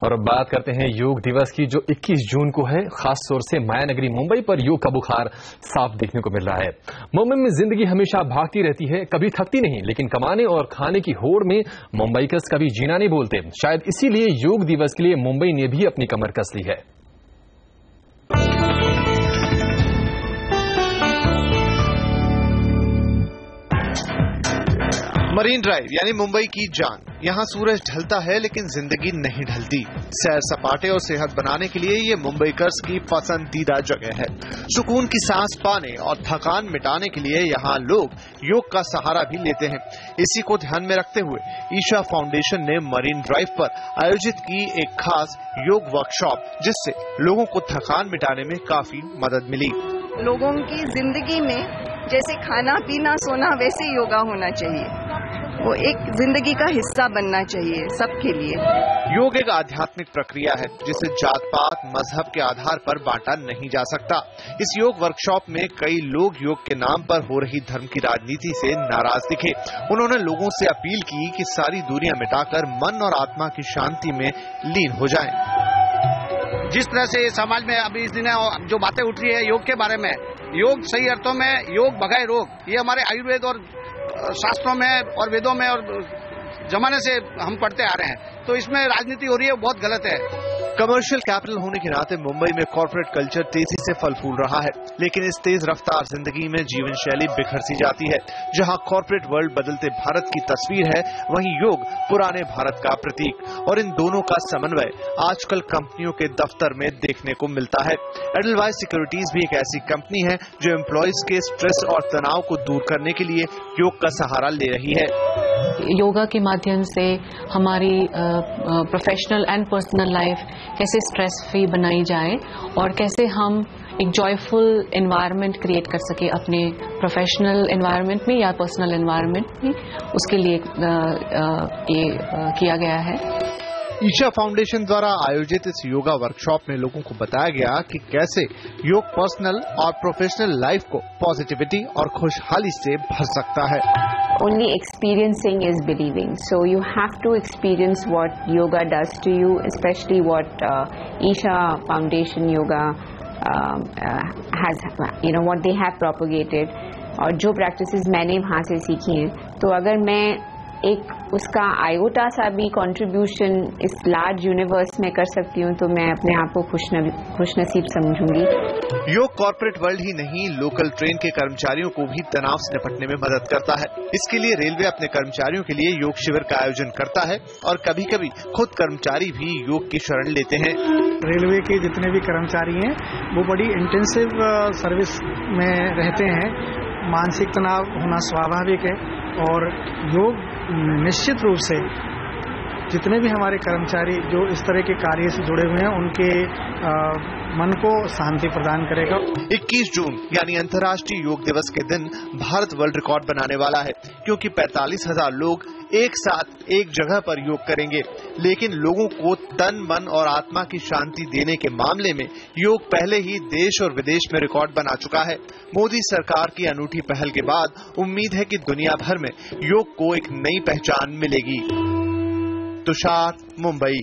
और अब बात करते हैं योग दिवस की, जो 21 जून को है। खास तौर से माया नगरी मुंबई पर योग का बुखार साफ देखने को मिल रहा है। मुंबई में जिंदगी हमेशा भागती रहती है, कभी थकती नहीं, लेकिन कमाने और खाने की होड़ में मुंबईकर्स कभी जीना नहीं बोलते। शायद इसीलिए योग दिवस के लिए मुंबई ने भी अपनी कमर कस ली है। मरीन ड्राइव यानी मुंबई की जान। यहाँ सूरज ढलता है लेकिन जिंदगी नहीं ढलती। सैर सपाटे और सेहत बनाने के लिए ये मुंबईकर्स की पसंदीदा जगह है। सुकून की सांस पाने और थकान मिटाने के लिए यहाँ लोग योग का सहारा भी लेते हैं। इसी को ध्यान में रखते हुए ईशा फाउंडेशन ने मरीन ड्राइव पर आयोजित की एक खास योग वर्कशॉप, जिससे लोगों को थकान मिटाने में काफी मदद मिली। लोगों की जिंदगी में जैसे खाना पीना सोना वैसे योगा होना चाहिए, वो एक जिंदगी का हिस्सा बनना चाहिए सबके लिए। योग एक आध्यात्मिक प्रक्रिया है जिसे जात पात मजहब के आधार पर बांटा नहीं जा सकता। इस योग वर्कशॉप में कई लोग योग के नाम पर हो रही धर्म की राजनीति से नाराज दिखे। उन्होंने लोगों से अपील की कि सारी दूरियां मिटाकर मन और आत्मा की शांति में लीन हो जाएं। जिस तरह से समाज में अभी इस दिन जो बातें उठ रही है योग के बारे में, योग सही अर्थों में योग भगाए रोग, ये हमारे आयुर्वेद और शास्त्रों में और वेदों में और जमाने से हम पढ़ते आ रहे हैं। तो इसमें राजनीति हो रही है, वो बहुत गलत है। कमर्शियल कैपिटल होने के नाते मुंबई में कॉर्पोरेट कल्चर तेजी से फल फूल रहा है, लेकिन इस तेज रफ्तार जिंदगी में जीवन शैली बिखर सी जाती है। जहां कॉर्पोरेट वर्ल्ड बदलते भारत की तस्वीर है, वहीं योग पुराने भारत का प्रतीक। और इन दोनों का समन्वय आजकल कंपनियों के दफ्तर में देखने को मिलता है। एडलवाइस सिक्योरिटीज भी एक ऐसी कंपनी है जो एम्प्लॉयज के स्ट्रेस और तनाव को दूर करने के लिए योग का सहारा ले रही है। योगा के माध्यम से हमारी प्रोफेशनल एंड पर्सनल लाइफ कैसे स्ट्रेस फ्री बनाई जाए और कैसे हम एक जॉयफुल एनवायरनमेंट क्रिएट कर सके अपने प्रोफेशनल एनवायरनमेंट में या पर्सनल एनवायरनमेंट में, उसके लिए ये किया गया है। ईशा फाउंडेशन द्वारा आयोजित इस योगा वर्कशॉप में लोगों को बताया गया कि कैसे योग पर्सनल और प्रोफेशनल लाइफ को पॉजिटिविटी और खुशहाली से भर सकता है। Only experiencing is believing. So you have to experience what yoga does to you, especially what Isha Foundation Yoga has, what they have propagated. और जो practices मैंने वहाँ से सीखी हैं, तो अगर मैं एक उसका आयोटा सा भी कंट्रीब्यूशन इस लार्ज यूनिवर्स में कर सकती हूँ, तो मैं अपने आप को खुशनसीब समझूंगी। योग कॉर्पोरेट वर्ल्ड ही नहीं, लोकल ट्रेन के कर्मचारियों को भी तनाव से निपटने में मदद करता है। इसके लिए रेलवे अपने कर्मचारियों के लिए योग शिविर का आयोजन करता है और कभी कभी खुद कर्मचारी भी योग की शरण लेते हैं। रेलवे के जितने भी कर्मचारी हैं वो बड़ी इंटेंसिव सर्विस में रहते हैं। मानसिक तनाव होना स्वाभाविक है और योग निश्चित रूप से जितने भी हमारे कर्मचारी जो इस तरह के कार्य से जुड़े हुए हैं उनके मन को शांति प्रदान करेगा। 21 जून यानी अंतर्राष्ट्रीय योग दिवस के दिन भारत वर्ल्ड रिकॉर्ड बनाने वाला है, क्योंकि 45,000 लोग एक साथ एक जगह पर योग करेंगे। लेकिन लोगों को तन मन और आत्मा की शांति देने के मामले में योग पहले ही देश और विदेश में रिकॉर्ड बना चुका है। मोदी सरकार की अनूठी पहल के बाद उम्मीद है कि दुनिया भर में योग को एक नई पहचान मिलेगी। तुषार, मुंबई।